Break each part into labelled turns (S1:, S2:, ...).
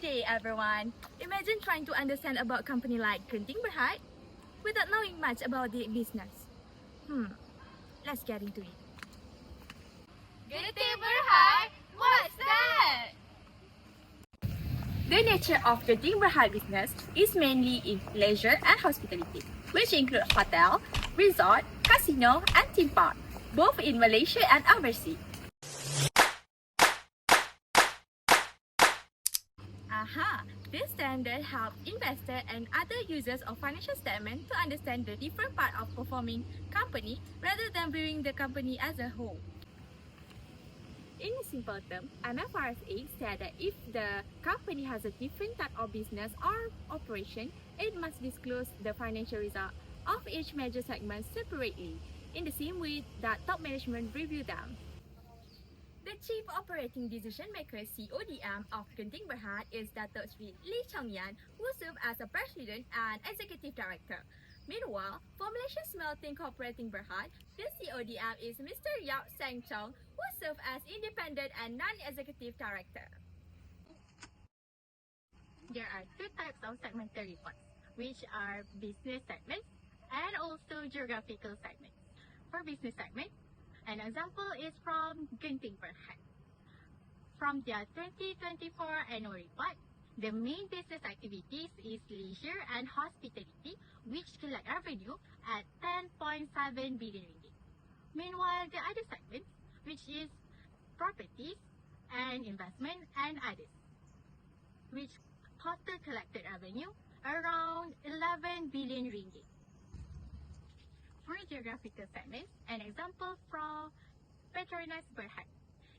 S1: day, everyone. Imagine trying to understand about a company like Genting Berhad without knowing much about the business. Let's get into it.
S2: Genting Berhad? What's that?
S1: The nature of Genting Berhad business is mainly in leisure and hospitality, which include hotel, resort, casino, and theme park, both in Malaysia and overseas. This standard helps investors and other users of financial statement to understand the different part of performing company rather than viewing the company as a whole. In a simple term, FAR570 said that if the company has a different type of business or operation, it must disclose the financial result of each major segment separately, in the same way that top management review them. The Chief Operating Decision Maker (CODM) of Genting Berhad is Datuk Sri Lee Chong-yan, who serves as a President and Executive Director. Meanwhile, for Malaysia Smelting Cooperating Berhad, the CODM is Mr. Yap Seng Chong, who serves as Independent and Non-Executive Director.
S2: There are two types of segmental reports, which are business segments and also geographical segments. For business segments, an example is from Genting Berhad. From their 2024 annual report, the main business activities is leisure and hospitality, which collect revenue at 10.7 billion ringgit. Meanwhile, the other segments, which is properties and investment and others, which total collected revenue around 11 billion ringgit. For geographical segments, an example from Petronas Berhad.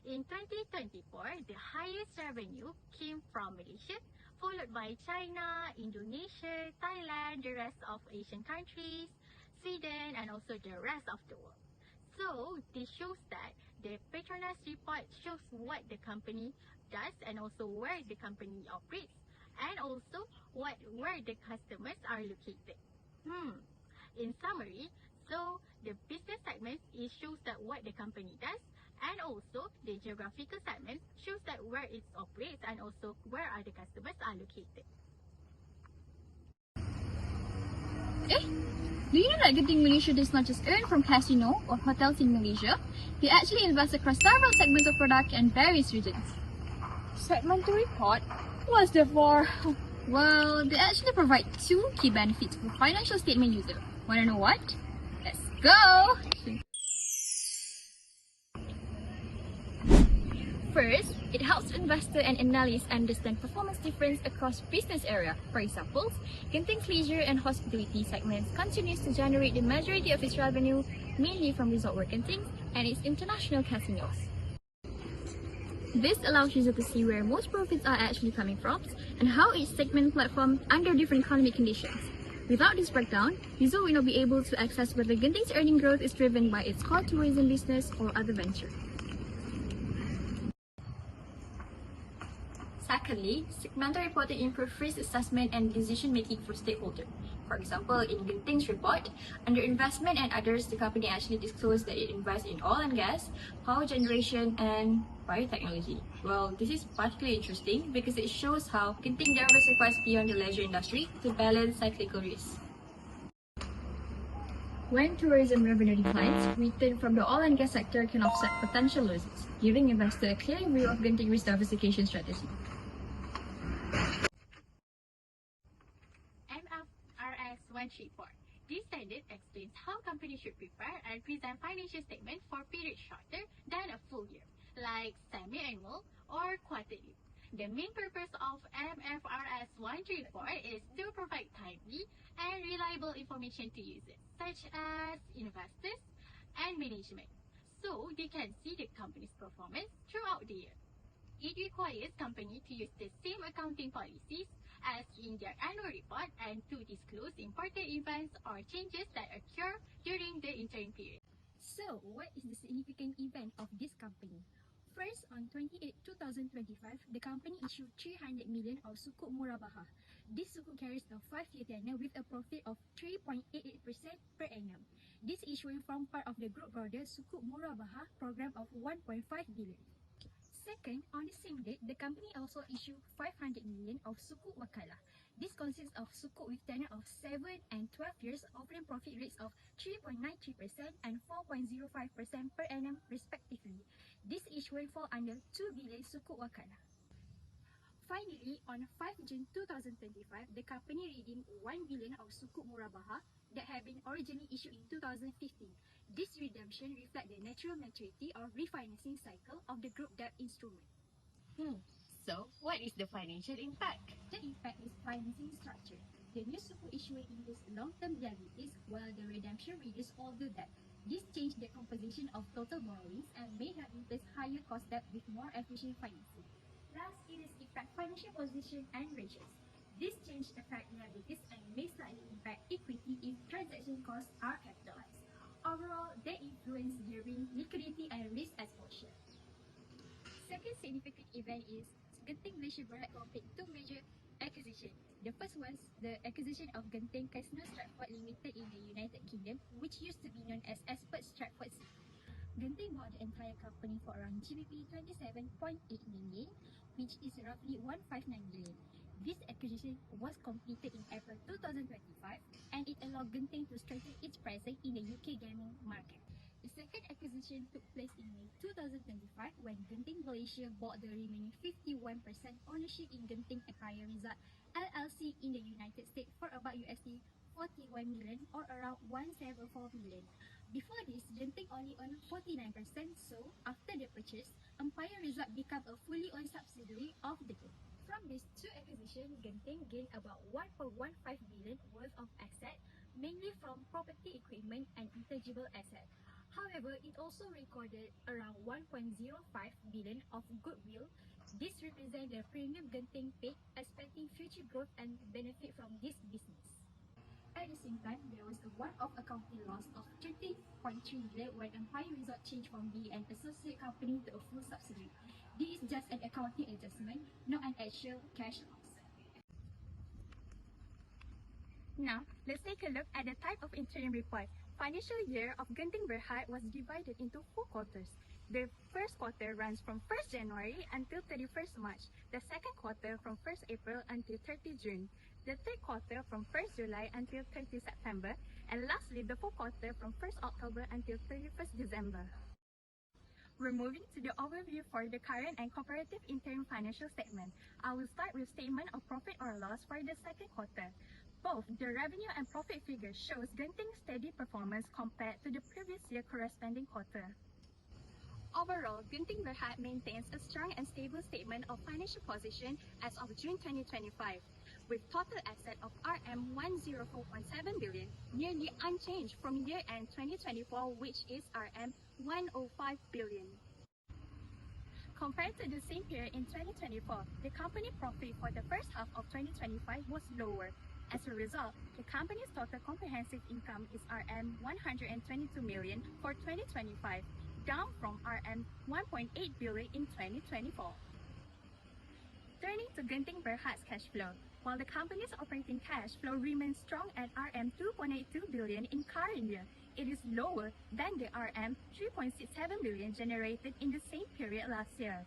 S2: In 2024, the highest revenue came from Malaysia, followed by China, Indonesia, Thailand, the rest of Asian countries, Sweden, and also the rest of the world. So, this shows that the Petronas report shows what the company does and also where the company operates, and also where the customers are located. In summary, so the business segments shows that what the company does, and also the geographical segment shows that where it operates and also where are the customers are located.
S3: Do you know that Genting Malaysia does not just earn from casino or hotels in Malaysia? They actually invest across several segments of product and various regions.
S1: Segmental report? What's that for?
S3: Well, they actually provide two key benefits for financial statement user. Wanna know what? Let's go! First, it helps investor and analysts understand performance difference across business area. For example, Genting's leisure and hospitality segments continues to generate the majority of its revenue, mainly from resort work Genting and its international casinos. This allows users to see where most profits are actually coming from and how each segment performs under different economic conditions. Without this breakdown, users will not be able to access whether Genting's earning growth is driven by its core tourism business or other venture. Secondly, segmental reporting improves risk assessment and decision making for stakeholders. For example, in Genting's report, under investment and others, the company actually disclosed that it invests in oil and gas, power generation, and biotechnology. Well, this is particularly interesting because it shows how Genting diversifies beyond the leisure industry to balance cyclical risks. When tourism revenue declines, return from the oil and gas sector can offset potential losses, giving investors a clear view of Genting's risk diversification strategy.
S2: FAR570. This standard explains how companies should prepare and present financial statements for periods shorter than a full year, like semi-annual or quarterly. The main purpose of FAR570 report is to provide timely and reliable information to users, such as investors and management, so they can see the company's performance throughout the year. It requires companies to use the same accounting policies as in their annual report and to disclose important events or changes that occur during the interim period.
S3: So, what is the significant event of this company? First, on 28/2025, the company issued 300 million of Sukuk Murabahah. This sukuk carries a 5-year tenure with a profit of 3.88% per annum. This issuing form part of the group broader Sukuk Murabahah program of 1.5 billion. Second,
S4: Second, on the same date, the company also issued 500 million of Sukuk Wakalah. This consists of Sukuk with tenure of 7 and 12 years, offering profit rates of 3.93% and 4.05% per annum respectively. This issuance fall under 2 billion Sukuk Wakalah. Finally, on 5 June 2025, the company redeemed 1 billion of Sukuk Murabaha that had been originally issued in 2015. This redemption reflects the natural maturity or refinancing cycle of the group debt instrument.
S5: So, what is the financial impact?
S4: The impact is financing structure. The new Sukuk issuance includes long-term liabilities while the redemption reduces older debt. This changed the composition of total borrowings and made us replace higher cost debt with more efficient financing. Last, it is impact financial position and ratios. This change affect liabilities and may slightly impact equity if transaction costs are capitalized. Overall, they influence gearing, liquidity, and risk exposure. Second significant event is Genting Malaysia Berhad complete two major acquisitions. The first was the acquisition of Genting Casino Stratford Limited in the United Kingdom, which used to be known as Expert Stratford City. Genting bought the entire company for around GBP 27.8 million, which is roughly 159 million. This acquisition was completed in April 2025 and it allowed Genting to strengthen its presence in the UK gaming market. The second acquisition took place in May 2025 when Genting Malaysia bought the remaining 51% ownership in Genting Empire Resort LLC in the United States for about USD 41 million or around 174 million. Before this, Genting only owned 49%, so after the purchase, Empire Resort became a fully owned subsidiary of the group. From these two acquisitions, Genting gained about 1.15 billion worth of assets, mainly from property, equipment, and intangible assets. However, it also recorded around 1.05 billion of goodwill. This represents the premium Genting paid, expecting future growth and benefit from this business. At the same time, there was a one-off accounting loss of 30.3 million when Empire Resort changed from being an associate company to a full subsidiary. This is just an accounting adjustment, not an actual cash loss. Now, let's take a look at the type of interim report. Financial year of Genting Berhad was divided into 4 quarters. The first quarter runs from 1st January until 31st March, the second quarter from 1st April until 30 June, the third quarter from 1st July until 30 September, and lastly the fourth quarter from 1st October until 31st December. We're moving to the overview for the current and comparative interim financial statement. I will start with statement of profit or loss for the second quarter. Both the revenue and profit figures shows Genting's steady performance compared to the previous year corresponding quarter. Overall, Genting Berhad maintains a strong and stable statement of financial position as of June 2025, with total asset of RM 104.7 billion, nearly unchanged from year-end 2024, which is RM 105 billion. Compared to the same period in 2024, the company profit for the first half of 2025 was lower. As a result, the company's total comprehensive income is RM 122 million for 2025, down from RM 1.8 billion in 2024. Turning to Genting Berhad's cash flow, while the company's operating cash flow remains strong at RM 2.82 billion in current year, it is lower than the RM 3.67 billion generated in the same period last year.